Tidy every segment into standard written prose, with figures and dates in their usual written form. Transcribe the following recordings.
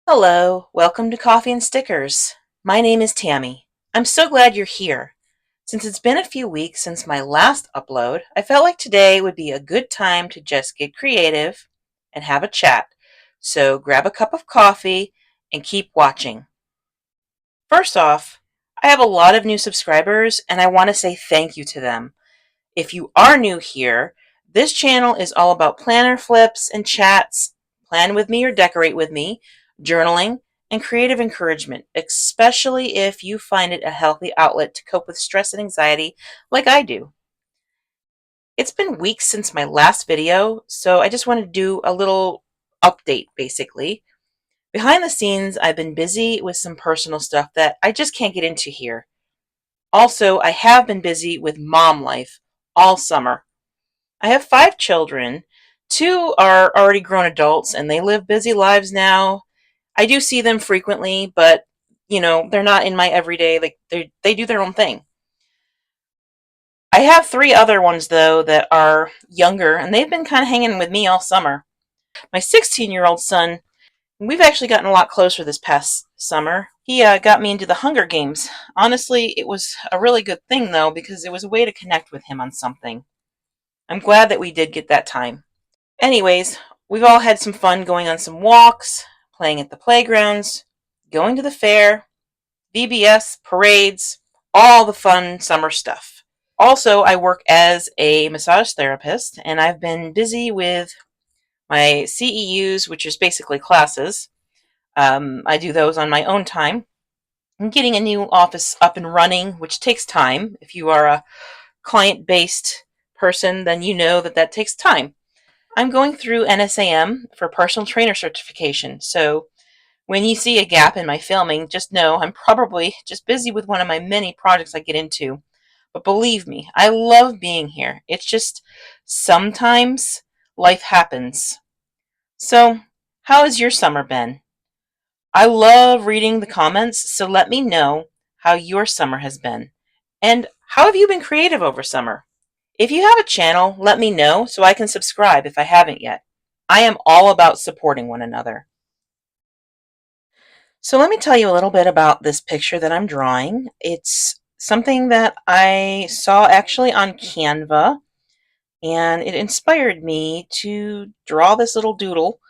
Hello, welcome to Coffee and Stickers. My name is Tammy. I'm so glad you're here. Since it's been a few weeks since my last upload, I felt like today would be a good time to just get creative and have a chat. So grab a cup of coffee and keep watching. First off, I have a lot of new subscribers and I want to say thank you to them. If you are new here, this channel is all about planner flips and chats, plan with me or decorate with me, journaling, and creative encouragement, especially if you find it a healthy outlet to cope with stress and anxiety like I do. It's been weeks since my last video, so I just want to do a little update basically. Behind the scenes, I've been busy with some personal stuff that I just can't get into here. Also, I have been busy with mom life all summer. I have 5 children. 2 are already grown adults and they live busy lives now. I do see them frequently, but they're not in my everyday, like they do their own thing. I have 3 other ones though that are younger and they've been kind of hanging with me all summer. My 16-year-old son, we've actually gotten a lot closer this past summer. He got me into the Hunger Games. Honestly, it was a really good thing though because it was a way to connect with him on something. I'm glad that we did get that time. Anyways, we've all had some fun going on some walks, playing at the playgrounds, going to the fair, VBS, parades, all the fun summer stuff. Also, I work as a massage therapist, and I've been busy with my CEUs, which is basically classes. I do those on my own time. I'm getting a new office up and running, which takes time. If you are a client-based person, then you know that that takes time. I'm going through NSAM for personal trainer certification, so when you see a gap in my filming, just know I'm probably just busy with one of my many projects I get into. But believe me, I love being here. It's just sometimes life happens. So, how has your summer been? I love reading the comments, so let me know how your summer has been. And how have you been creative over summer? If you have a channel, let me know so I can subscribe if I haven't yet. I am all about supporting one another. So let me tell you a little bit about this picture that I'm drawing. It's something that I saw actually on Canva, and it inspired me to draw this little doodle.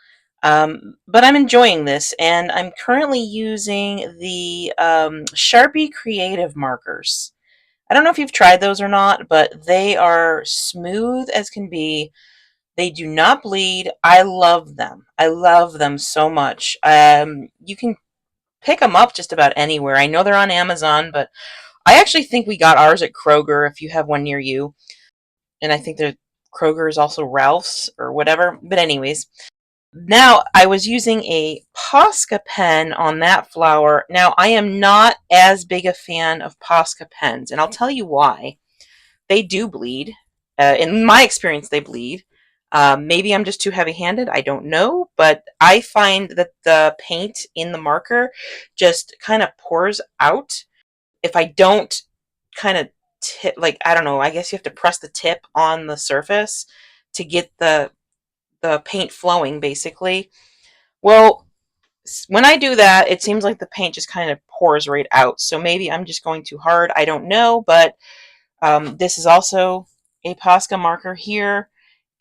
But I'm enjoying this, and I'm currently using the Sharpie Creative markers. I don't know if you've tried those or not, but they are smooth as can be. They do not bleed. I love them. I love them so much. You can pick them up just about anywhere. I know they're on Amazon, but I actually think we got ours at Kroger if you have one near you. And I think that Kroger is also Ralph's or whatever. But anyways, now I was using a Posca pen on that flower. Now I am not as big a fan of Posca pens, and I'll tell you why. They do bleed. In my experience, they bleed. Maybe I'm just too heavy-handed. I don't know, but I find that the paint in the marker just kind of pours out. If I don't kind of tip, like, I don't know, I guess you have to press the tip on the surface to get the paint flowing, basically. Well, when I do that, it seems like the paint just kind of pours right out. So maybe I'm just going too hard. I don't know, but this is also a Posca marker here,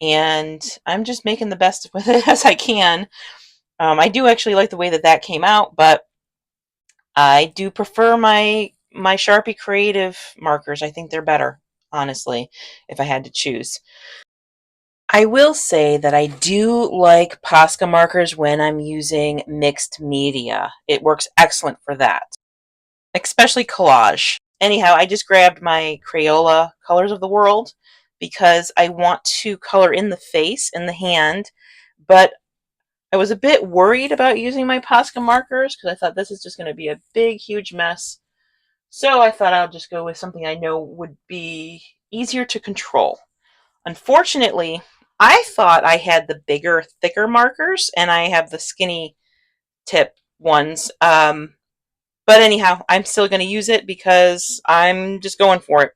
and I'm just making the best with it as I can. I do actually like the way that that came out, but I do prefer my Sharpie Creative markers. I think they're better, honestly, if I had to choose. I will say that I do like Posca markers when I'm using mixed media. It works excellent for that, especially collage. Anyhow, I just grabbed my Crayola Colors of the World because I want to color in the face and the hand, but I was a bit worried about using my Posca markers because I thought this is just going to be a big, huge mess. So I thought I'll just go with something I know would be easier to control. Unfortunately, I thought I had the bigger, thicker markers, and I have the skinny tip ones. But anyhow, I'm still going to use it because I'm just going for it.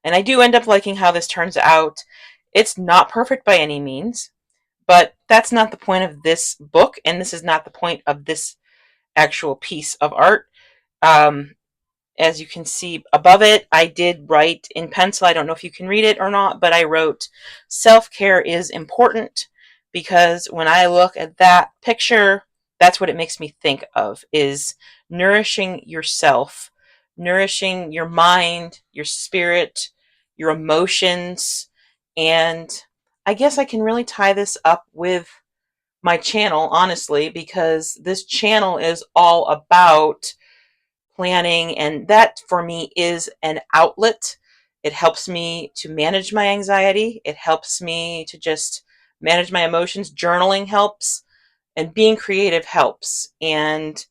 And I do end up liking how this turns out. It's not perfect by any means, but that's not the point of this book, and this is not the point of this actual piece of art. Um, as you can see above it, I did write in pencil. I don't know if you can read it or not, but I wrote, self-care is important, because when I look at that picture, that's what it makes me think of, is nourishing yourself, nourishing your mind, your spirit, your emotions. And I guess I can really tie this up with my channel, honestly, because this channel is all about planning, and that for me is an outlet. It helps me to manage my anxiety. It helps me to just manage my emotions. Journaling helps, and being creative helps. And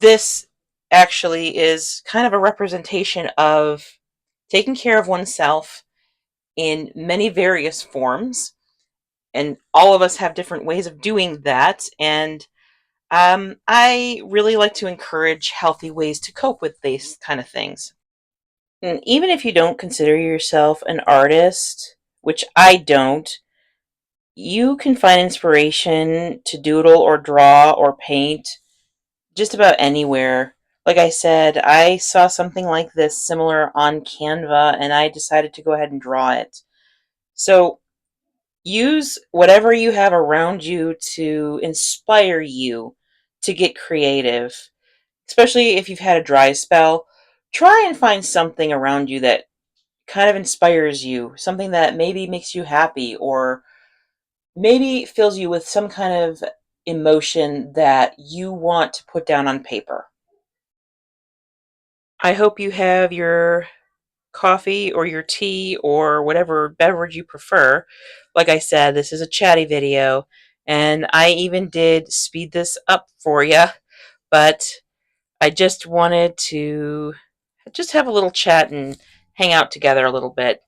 this actually is kind of a representation of taking care of oneself in many various forms. And all of us have different ways of doing that. And I really like to encourage healthy ways to cope with these kind of things. And even if you don't consider yourself an artist, which I don't, you can find inspiration to doodle or draw or paint just about anywhere. Like I said, I saw something like this similar on Canva, and I decided to go ahead and draw it. So use whatever you have around you to inspire you to get creative. Especially if you've had a dry spell, try and find something around you that kind of inspires you, something that maybe makes you happy, or maybe fills you with some kind of emotion that you want to put down on paper. I hope you have your coffee or your tea or whatever beverage you prefer. Like I said, this is a chatty video, and I even did speed this up for you, but I just wanted to just have a little chat and hang out together a little bit.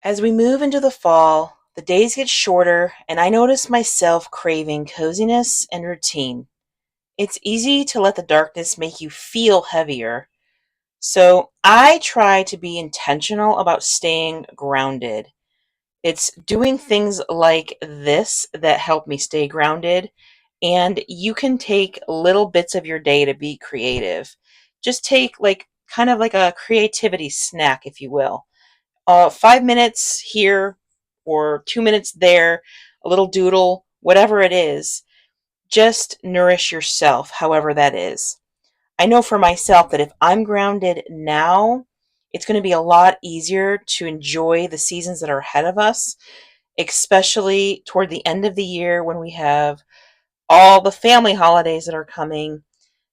As we move into the fall, the days get shorter, and I notice myself craving coziness and routine. It's easy to let the darkness make you feel heavier, so I try to be intentional about staying grounded. It's doing things like this that help me stay grounded, and you can take little bits of your day to be creative. Just take like kind of like a creativity snack, if you will. 5 minutes here or 2 minutes there, a little doodle, whatever it is. Just nourish yourself, however that is. I know for myself that if I'm grounded now, it's going to be a lot easier to enjoy the seasons that are ahead of us, especially toward the end of the year when we have all the family holidays that are coming.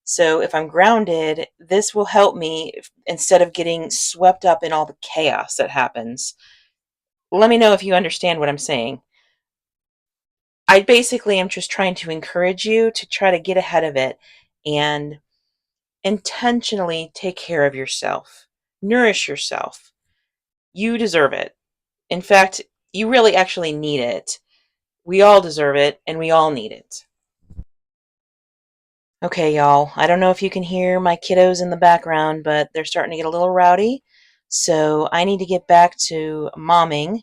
So if I'm grounded, this will help me instead of getting swept up in all the chaos that happens. Let me know if you understand what I'm saying. I basically am just trying to encourage you to try to get ahead of it and intentionally take care of yourself. Nourish yourself. You deserve it. In fact, you really actually need it. We all deserve it, and we all need it. Okay, y'all. I don't know if you can hear my kiddos in the background, but they're starting to get a little rowdy. So I need to get back to momming.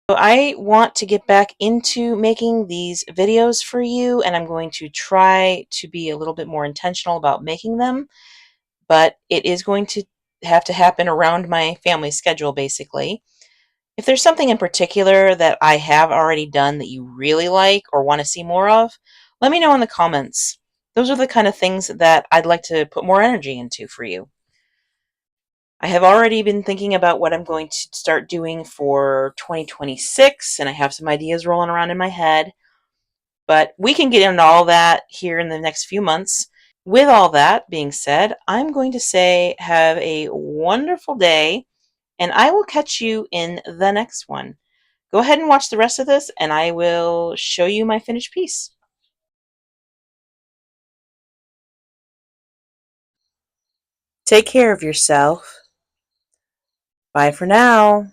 So I want to get back into making these videos for you, and I'm going to try to be a little bit more intentional about making them, but it is going to happen around my family schedule, basically. If there's something in particular that I have already done that you really like or want to see more of, let me know in the comments. Those are the kind of things that I'd like to put more energy into for you. I have already been thinking about what I'm going to start doing for 2026, and I have some ideas rolling around in my head, but we can get into all that here in the next few months. With all that being said, I'm going to say have a wonderful day, and I will catch you in the next one. Go ahead and watch the rest of this, and I will show you my finished piece. Take care of yourself. Bye for now.